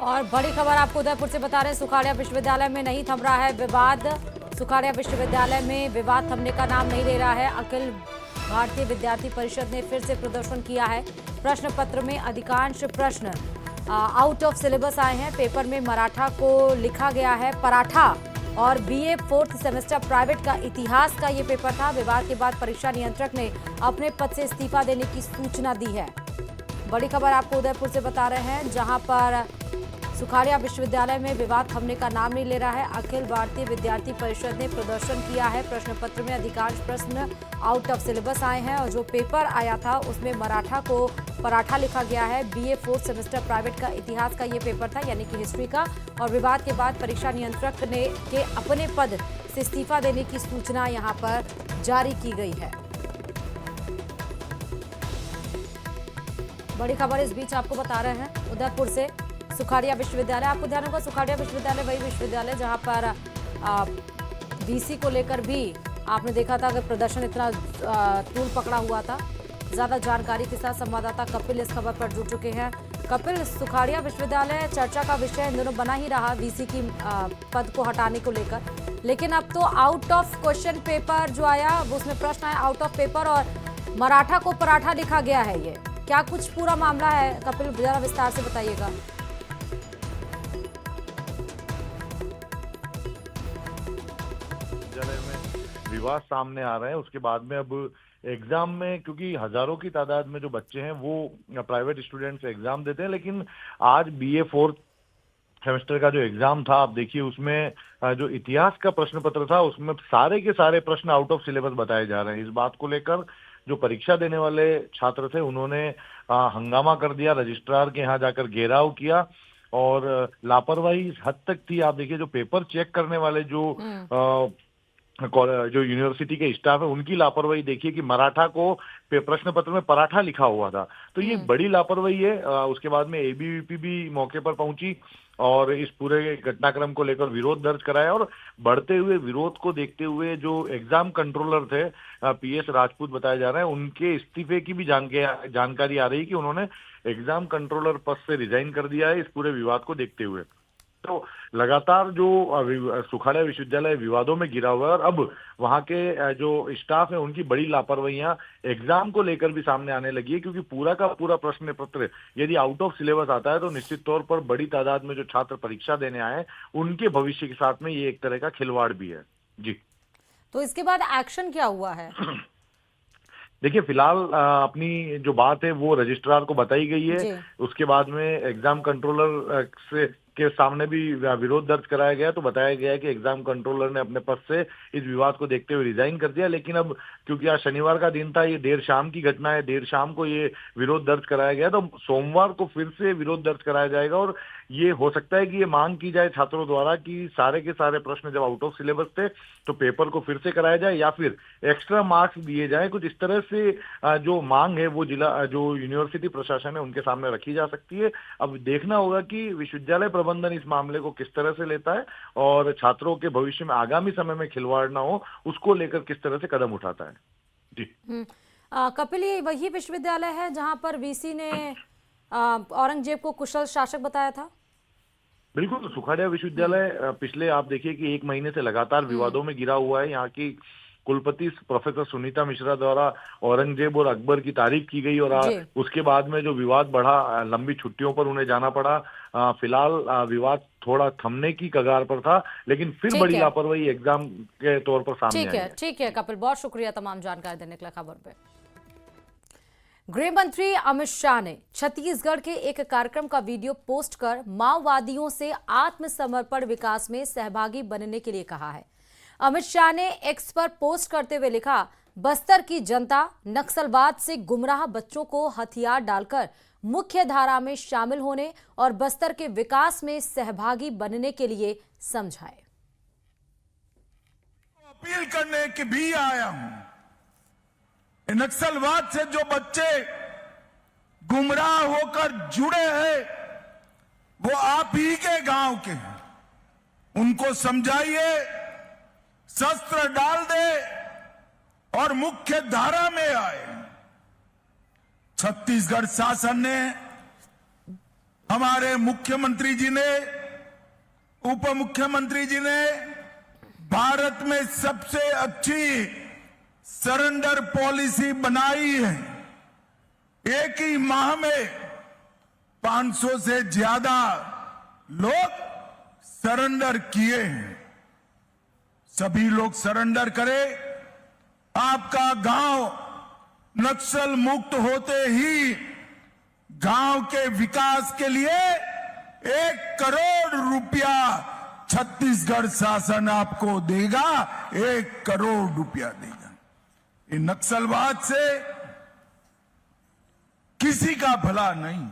और बड़ी खबर आपको उदयपुर से बता रहे हैं, सुखाड़िया विश्वविद्यालय में नहीं थम रहा है विवाद। सुखाड़िया विश्वविद्यालय में विवाद थमने का नाम नहीं ले रहा है। अखिल भारतीय विद्यार्थी परिषद ने फिर से प्रदर्शन किया है। प्रश्न पत्र में अधिकांश प्रश्न आउट ऑफ सिलेबस आए हैं। पेपर में मराठा को लिखा गया है पराठा और बीए 4th सेमेस्टर प्राइवेट का इतिहास का ये पेपर था। विवाद के बाद परीक्षा नियंत्रक ने अपने पद से इस्तीफा देने की सूचना दी है। बड़ी खबर आपको उदयपुर से बता रहे हैं, जहां पर सुखाड़िया विश्वविद्यालय में विवाद थमने का नाम नहीं ले रहा है। अखिल भारतीय विद्यार्थी परिषद ने प्रदर्शन किया है। प्रश्न पत्र में अधिकांश प्रश्न आउट ऑफ सिलेबस आए हैं और जो पेपर आया था उसमें मराठा को पराठा लिखा गया है। बीए 4th सेमेस्टर प्राइवेट का इतिहास का ये पेपर था, यानी कि हिस्ट्री का। और विवाद के बाद परीक्षा नियंत्रक ने के अपने पद से इस्तीफा देने की सूचना यहाँ पर जारी की गई है। बड़ी खबर इस बीच आपको बता रहे हैं उदयपुर से, सुखाड़िया विश्वविद्यालय। आपको ध्यान होगा सुखाड़िया विश्वविद्यालय वही विश्वविद्यालय जहां पर वीसी को लेकर भी आपने देखा था कि प्रदर्शन इतना तूल पकड़ा हुआ था। ज्यादा जानकारी के साथ संवाददाता कपिल इस खबर पर जुड़ चुके हैं। कपिल, सुखाड़िया विश्वविद्यालय चर्चा का विषय इन दोनों बना ही रहा वीसी की पद को हटाने को लेकर, लेकिन अब तो आउट ऑफ क्वेश्चन पेपर जो आया उसमें प्रश्न आया आउट ऑफ पेपर और मराठा को पराठा लिखा गया है। ये क्या कुछ पूरा मामला है कपिल, जरा विस्तार से बताइएगा। विवाद सामने आ रहे हैं, उसके बाद में अब एग्जाम में, क्योंकि हजारों की तादाद में जो बच्चे हैं वो प्राइवेट स्टूडेंट्स एग्जाम देते हैं, लेकिन आज बीए 4th सेमेस्टर का जो एग्जाम था, आप देखिए उसमें जो इतिहास का प्रश्न पत्र था उसमें सारे के सारे प्रश्न आउट ऑफ सिलेबस बताए जा रहे हैं। इस बात को लेकर जो परीक्षा देने वाले छात्र थे उन्होंने हंगामा कर दिया, रजिस्ट्रार के यहाँ जाकर घेराव किया और लापरवाही इस हद तक थी। आप देखिए जो पेपर चेक करने वाले जो यूनिवर्सिटी के स्टाफ है उनकी लापरवाही देखिए कि मराठा को प्रश्न पत्र में पराठा लिखा हुआ था, तो ये बड़ी लापरवाही है। उसके बाद में एबीवीपी भी मौके पर पहुंची और इस पूरे घटनाक्रम को लेकर विरोध दर्ज कराया और बढ़ते हुए विरोध को देखते हुए जो एग्जाम कंट्रोलर थे पीएस राजपूत बताए जा रहे हैं, उनके इस्तीफे की भी जानकारी आ रही है कि उन्होंने एग्जाम कंट्रोलर पद से रिजाइन कर दिया है इस पूरे विवाद को देखते हुए। तो लगातार जो सुखाड़िया विश्वविद्यालय विवादों में गिरा हुआ है और अब वहां के जो स्टाफ है उनकी बड़ी लापरवाहियां एग्जाम को लेकर भी सामने आने लगी है, क्योंकि पूरा का पूरा प्रश्न पत्र यदि आउट ऑफ सिलेबस आता है तो निश्चित तौर पर बड़ी तादाद में जो छात्र परीक्षा देने आए उनके भविष्य के साथ में ये एक तरह का खिलवाड़ भी है। जी, तो इसके बाद एक्शन क्या हुआ है? देखिए फिलहाल अपनी जो बात है वो रजिस्ट्रार को बताई गई है। उसके बाद में एग्जाम कंट्रोलर के सामने भी विरोध दर्ज कराया गया, तो बताया गया है कि एग्जाम कंट्रोलर ने अपने पद से इस विवाद को देखते हुए रिजाइन कर दिया। लेकिन अब क्योंकि आज शनिवार का दिन था, ये देर शाम की घटना है, देर शाम को ये विरोध दर्ज कराया गया, तो सोमवार को फिर से विरोध दर्ज कराया जाएगा और ये हो सकता है कि ये मांग की जाए छात्रों द्वारा कि सारे के सारे प्रश्न जब आउट ऑफ सिलेबस थे तो पेपर को फिर से कराया जाए या फिर एक्स्ट्रा मार्क्स दिए जाए। कुछ इस तरह से जो मांग है वो जो यूनिवर्सिटी प्रशासन है उनके सामने रखी जा सकती है। अब देखना होगा कि विश्वविद्यालय प्रबंधन इस मामले को किस तरह से लेता है और छात्रों के भविष्य में आगामी समय में खिलवाड़ ना हो उसको लेकर किस तरह से कदम उठाता है। जी कपिल, ये वही विश्वविद्यालय है जहां पर वीसी ने औरंगजेब को कुशल शासक बताया था? बिल्कुल, तो सुखाड़िया विश्वविद्यालय पिछले आप देखिए कि 1 महीने से लगातार विवादों में घिरा हुआ है। यहाँ की कुलपति प्रोफेसर सुनीता मिश्रा द्वारा औरंगजेब और अकबर की तारीफ की गई और उसके बाद में जो विवाद बढ़ा, लंबी छुट्टियों पर उन्हें जाना पड़ा। फिलहाल विवाद थोड़ा थमने की कगार पर था, लेकिन फिर बड़ी लापरवाही एग्जाम के तौर पर सामने आई है। ठीक है कपिल, बहुत शुक्रिया तमाम जानकारी देने के लिए खबर पे। गृह मंत्री अमित शाह ने छत्तीसगढ़ के एक कार्यक्रम का वीडियो पोस्ट कर माओवादियों से आत्मसमर्पण विकास में सहभागी बनने के लिए कहा है। अमित शाह ने एक्स पर पोस्ट करते हुए लिखा, बस्तर की जनता नक्सलवाद से गुमराह बच्चों को हथियार डालकर मुख्य धारा में शामिल होने और बस्तर के विकास में सहभागी बनने के लिए समझाए। अपील करने के भी आया हूं, नक्सलवाद से जो बच्चे गुमराह होकर जुड़े हैं वो आप ही के गांव के हैं, उनको समझाइए, शस्त्र डाल दे और मुख्य धारा में आए। छत्तीसगढ़ शासन ने हमारे मुख्यमंत्री जी ने, उप मुख्यमंत्री जी ने भारत में सबसे अच्छी सरेंडर पॉलिसी बनाई है। एक ही माह में 500 से ज्यादा लोग सरेंडर किए हैं। सभी लोग सरेंडर करें। आपका गांव नक्सल मुक्त होते ही गांव के विकास के लिए 1 करोड़ रुपया छत्तीसगढ़ शासन आपको देगा। 1 करोड़ रुपया देगा। ये नक्सलवाद से किसी का भला नहीं।